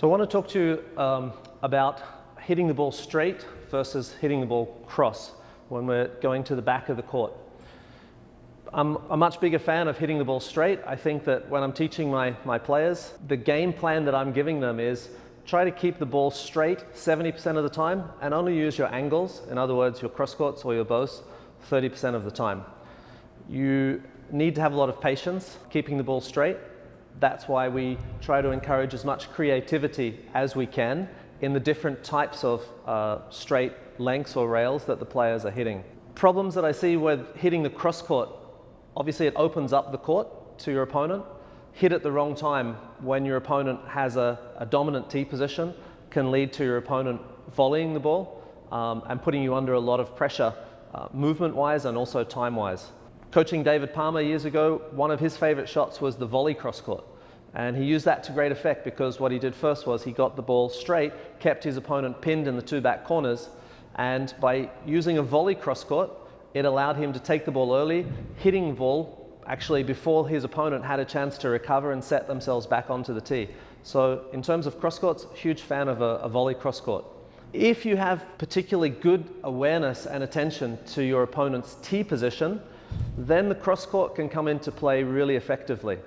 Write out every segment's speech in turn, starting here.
So I want to talk to you about hitting the ball straight versus hitting the ball cross when we're going to the back of the court. I'm a much bigger fan of hitting the ball straight. I think that when I'm teaching my players, the game plan that I'm giving them is try to keep the ball straight 70% of the time and only use your angles, in other words, your cross courts or your bows, 30% of the time. You need to have a lot of patience keeping the ball straight. That's why we try to encourage as much creativity as we can in the different types of straight lengths or rails that the players are hitting. Problems that I see with hitting the cross court, obviously it opens up the court to your opponent. Hit at the wrong time when your opponent has a dominant tee position can lead to your opponent volleying the ball and putting you under a lot of pressure movement-wise and also time-wise. Coaching David Palmer years ago, one of his favorite shots was the volley cross court. And he used that to great effect because what he did first was he got the ball straight, kept his opponent pinned in the two back corners, and by using a volley cross court, it allowed him to take the ball early, hitting the ball actually before his opponent had a chance to recover and set themselves back onto the tee. So in terms of cross courts, huge fan of a volley cross court. If you have particularly good awareness and attention to your opponent's tee position, then the cross court can come into play really effectively.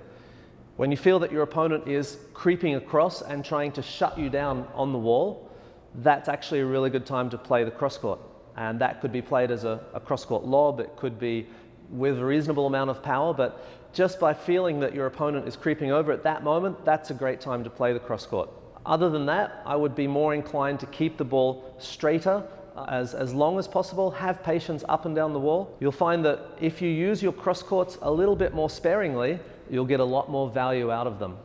When you feel that your opponent is creeping across and trying to shut you down on the wall, that's actually a really good time to play the cross court. And that could be played as a cross court lob, it could be with a reasonable amount of power, but just by feeling that your opponent is creeping over at that moment, that's a great time to play the cross court. Other than that, I would be more inclined to keep the ball straighter as long as possible, have patience up and down the wall. You'll find that if you use your cross courts a little bit more sparingly, you'll get a lot more value out of them.